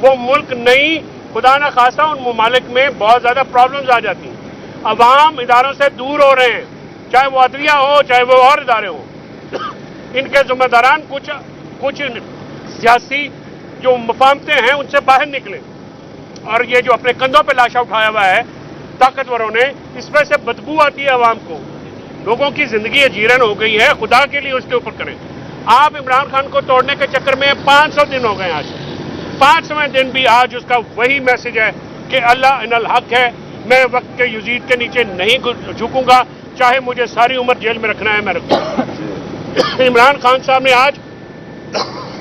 وہ ملک نہیں، خدا نہ خواستہ ان ممالک میں بہت زیادہ پرابلمز آ جاتی ہیں. عوام اداروں سے دور ہو رہے ہیں، چاہے وہ عدلیہ ہو چاہے وہ اور ادارے ہوں. ان کے ذمہ داران کچھ سیاسی جو مفاہمتیں ہیں ان سے باہر نکلیں، اور یہ جو اپنے کندھوں پہ لاشا اٹھایا ہوا ہے طاقتوروں نے، اس میں سے بدبو آتی ہے عوام کو. لوگوں کی زندگی اجیرن ہو گئی ہے، خدا کے لیے اس کے اوپر کریں. آپ عمران خان کو توڑنے کے چکر میں 500 دن ہو گئے. آج 500ویں دن بھی آج اس کا وہی میسج ہے کہ اللہ ان الحق ہے، میں وقت کے یزید کے نیچے نہیں جھکوں گا، چاہے مجھے ساری عمر جیل میں رکھنا ہے میں رکھوں گا. عمران خان صاحب نے آج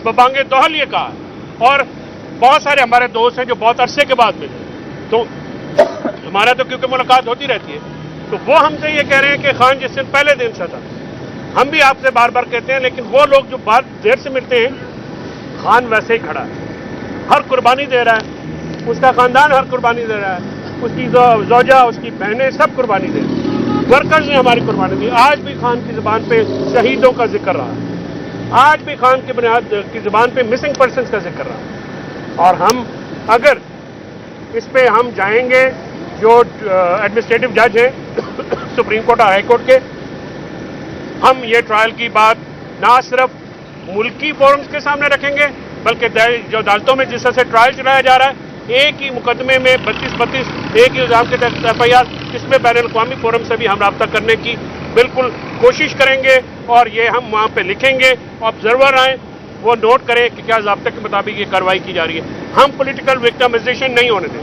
ببانگ دوحل یہ کہا، اور بہت سارے ہمارے دوست ہیں جو بہت عرصے کے بعد ملے، تو ہمارا تو کیونکہ ملاقات ہوتی رہتی ہے، تو وہ ہم سے یہ کہہ رہے ہیں کہ خان جس دن پہلے دن سے تھا. ہم بھی آپ سے بار بار کہتے ہیں، لیکن وہ لوگ جو بات دیر سے ملتے ہیں، خان ویسے ہی کھڑا ہے، ہر قربانی دے رہا ہے، اس کا خاندان ہر قربانی دے رہا ہے، اس کی زوجہ، اس کی بہنیں سب قربانی دے رہی ہیں. ورکرز نے ہماری قربانی دی. آج بھی خان کی زبان پہ شہیدوں کا ذکر رہا ہے، آج بھی خان کی بنیاد کی زبان پہ مسنگ پرسنز کا ذکر رہا ہے. اور ہم اگر اس پہ ہم جائیں گے، جو ایڈمنسٹریٹو جج ہیں سپریم کورٹ اور ہائی کورٹ کے، ہم یہ ٹرائل کی بات نہ صرف ملکی فورمز کے سامنے رکھیں گے، بلکہ جو عدالتوں میں جس طرح سے ٹرائل چلایا جا رہا ہے، ایک ہی مقدمے میں 32 ایک ہی الزام کے تحت FIR، اس میں بین الاقوامی فورم سے بھی ہم رابطہ کرنے کی بالکل کوشش کریں گے، اور یہ ہم وہاں پہ لکھیں گے. آبزرور آئیں، وہ نوٹ کریں کہ کیا ضابطے کے مطابق یہ کارروائی کی جا رہی ہے. ہم پولیٹیکل وکٹمائزیشن نہیں ہونے دیں.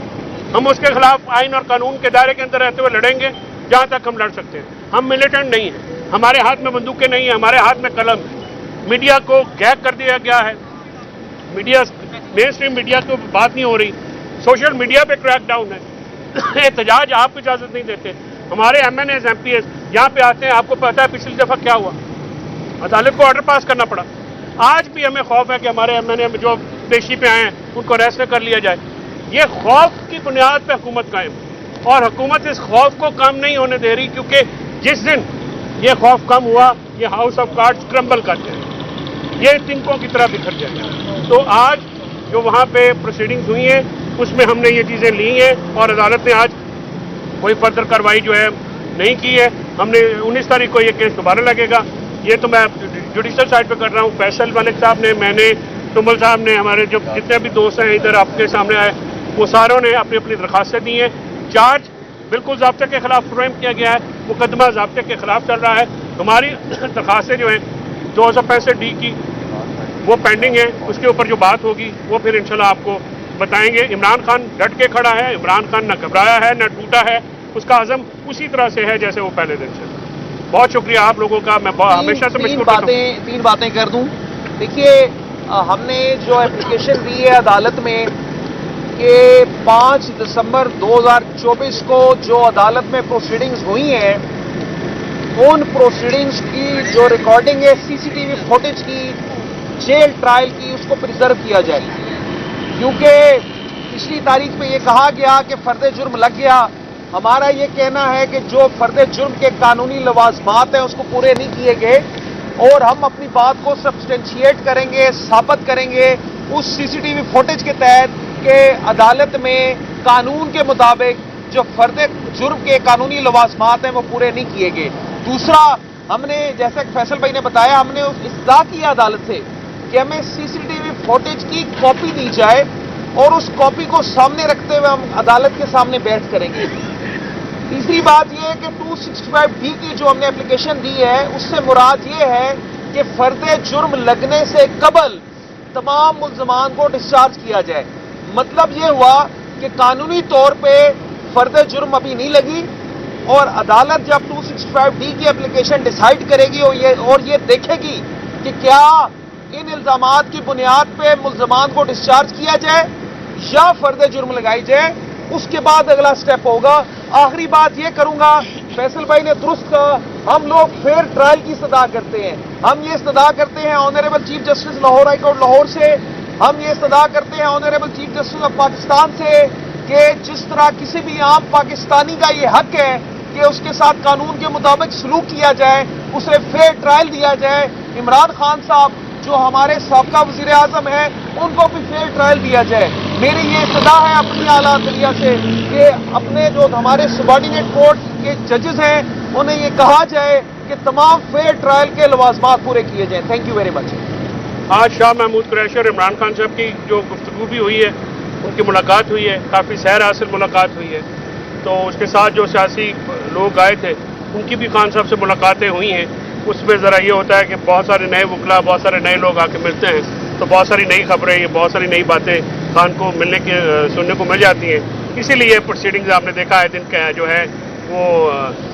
ہم اس کے خلاف آئین اور قانون کے دائرے کے اندر رہتے ہوئے لڑیں گے جہاں تک ہم لڑ سکتے ہیں. ہم ملیٹنٹ نہیں ہیں، ہمارے ہاتھ میں بندوقیں نہیں ہیں، ہمارے ہاتھ میں قلم ہے. میڈیا کو گیگ کر دیا گیا ہے، میڈیا مین اسٹریم میڈیا کو بات نہیں ہو رہی، سوشل میڈیا پہ کریک ڈاؤن ہے. احتجاج آپ کو اجازت نہیں دیتے. ہمارے MNAs MPs یہاں پہ آتے ہیں، آپ کو پتا ہے پچھلی دفعہ کیا ہوا، عدالت کو آرڈر پاس کرنا پڑا. آج بھی ہمیں خوف ہے کہ ہمارے MNA جو پیشی پہ آئے ہیں ان کو ریسٹ کر لیا جائے. یہ خوف کی بنیاد پہ حکومت قائم، اور حکومت اس خوف کو کم نہیں ہونے دے رہی، کیونکہ جس دن یہ خوف کم ہوا یہ ہاؤس آف کارڈز کرمبل کرتے ہیں، یہ تنکوں کی طرح بکھر جائے گا. تو آج جو وہاں پہ پروسیڈنگز ہوئی ہیں اس میں ہم نے یہ چیزیں لی ہیں، اور عدالت نے آج کوئی فردر کارروائی جو ہے نہیں کی ہے. ہم نے 19 تاریخ کو یہ کیس دوبارہ لگے گا. یہ تو میں جوڈیشل سائڈ پہ کر رہا ہوں. فیصل ملک صاحب نے، میں نے، تمل صاحب نے، ہمارے جو جتنے بھی دوست ہیں ادھر آپ کے سامنے آئے، وہ ساروں نے اپنی اپنی درخواستیں دی ہیں. چارج بالکل ضابطے کے خلاف فریم کیا گیا ہے، مقدمہ ضابطے کے خلاف چل رہا ہے. ہماری درخواستیں جو ہیں 265D کی وہ پینڈنگ ہیں، اس کے اوپر جو بات ہوگی وہ پھر انشاءاللہ آپ کو بتائیں گے. عمران خان ڈٹ کے کھڑا ہے، عمران خان نہ گھبرایا ہے نہ ٹوٹا ہے، اس کا عزم اسی طرح سے ہے جیسے وہ پہلے دن سے. بہت شکریہ آپ لوگوں کا. میں ہمیشہ سے مشکور تین باتیں کر دوں. دیکھیے، ہم نے جو اپلیکیشن دی ہے عدالت میں کہ 5 دسمبر 2024 کو جو عدالت میں پروسیڈنگز ہوئی ہیں، ان پروسیڈنگز کی جو ریکارڈنگ ہے CCTV فوٹیج کی، جیل ٹرائل کی، اس کو پریزرو کیا جائے. کیونکہ پچھلی تاریخ پہ یہ کہا گیا کہ فرد جرم لگ گیا. ہمارا یہ کہنا ہے کہ جو فرد جرم کے قانونی لوازمات ہیں اس کو پورے نہیں کیے گئے، اور ہم اپنی بات کو سبسٹینشیٹ کریں گے، ثابت کریں گے اس CCTV فوٹیج کے تحت کہ عدالت میں قانون کے مطابق جو فرد جرم کے قانونی لوازمات ہیں وہ پورے نہیں کیے گئے. دوسرا، ہم نے جیسا کہ فیصل بھائی نے بتایا، ہم نے استدعا کیا عدالت سے کہ ہمیں CCTV فوٹیج کی کاپی دی جائے، اور اس کاپی کو سامنے رکھتے ہوئے ہم عدالت کے سامنے بحث کریں گے. تیسری بات یہ ہے کہ 265D کی جو ہم نے اپلیکیشن دی ہے، اس سے مراد یہ ہے کہ فرد جرم لگنے سے قبل تمام ملزمان کو ڈسچارج کیا جائے. مطلب یہ ہوا کہ قانونی طور پہ فرد جرم ابھی نہیں لگی، اور عدالت جب 265D کی اپلیکیشن ڈیسائیڈ کرے گی اور یہ دیکھے گی کہ کیا ان الزامات کی بنیاد پہ ملزمان کو ڈسچارج کیا جائے یا فرد جرم لگائی جائے، اس کے بعد اگلا سٹیپ ہوگا. آخری بات یہ کروں گا، فیصل بھائی نے درست کہا، ہم لوگ فیئر ٹرائل کی استدعا کرتے ہیں. ہم یہ استدعا کرتے ہیں honourable chief justice Lahore high court Lahore سے، ہم یہ استدعا کرتے ہیں honourable chief justice of Pakistan سے کہ جس طرح کسی بھی عام پاکستانی کا یہ حق ہے کہ اس کے ساتھ قانون کے مطابق سلوک کیا جائے، اسے فیئر ٹرائل دیا جائے. عمران خان صاحب جو ہمارے سابقہ وزیر اعظم ہیں ان کو بھی فیئر ٹرائل دیا جائے. میری یہ ابتدا ہے اپنی اعلیٰ عدلیہ سے کہ اپنے جو ہمارے سبارڈینیٹ کورٹ کے ججز ہیں انہیں یہ کہا جائے کہ تمام فیئر ٹرائل کے لوازمات پورے کیے جائیں. Thank you very much. آج شاہ محمود قریشی اور عمران خان صاحب کی جو گفتگو بھی ہوئی ہے, ان کی ملاقات ہوئی ہے, کافی سیر حاصل ملاقات ہوئی ہے. تو اس کے ساتھ جو سیاسی لوگ آئے تھے ان کی بھی خان صاحب سے ملاقاتیں ہوئی ہیں. اس میں ذرا یہ ہوتا ہے کہ بہت سارے نئے وکلا, بہت سارے نئے لوگ آ کے ملتے ہیں تو بہت ساری نئی خبریں, بہت ساری نئی باتیں خان کو ملنے کی سننے کو مل جاتی ہیں. اسی لیے پروسیڈنگز آپ نے دیکھا ہے دن کا جو ہے وہ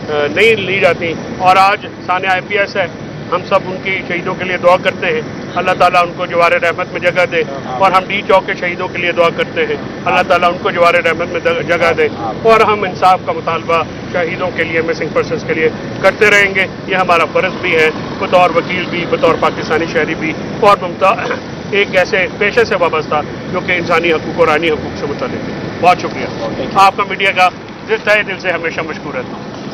نہیں لی جاتی. اور آج ثانیہ IPS ہے, ہم سب ان کی شہیدوں کے لیے دعا کرتے ہیں, اللہ تعالیٰ ان کو جوار رحمت میں جگہ دے. اور ہم ڈی چوک کے شہیدوں کے لیے دعا کرتے ہیں, اللہ تعالیٰ ان کو جوار رحمت میں جگہ دے. اور ہم انصاف کا مطالبہ شہیدوں کے لیے, مسنگ پرسنس کے لیے کرتے رہیں گے. یہ ہمارا فرض بھی ہے بطور وکیل بھی, بطور پاکستانی شہری بھی, اور ممتا ایک ایسے پیشے سے وابستہ جو کہ انسانی حقوق اور آئینی حقوق سے متعلق ہے. بہت شکریہ. آپ کا میڈیا کا تہہ دل سے ہمیشہ مشکور رہتا ہوں.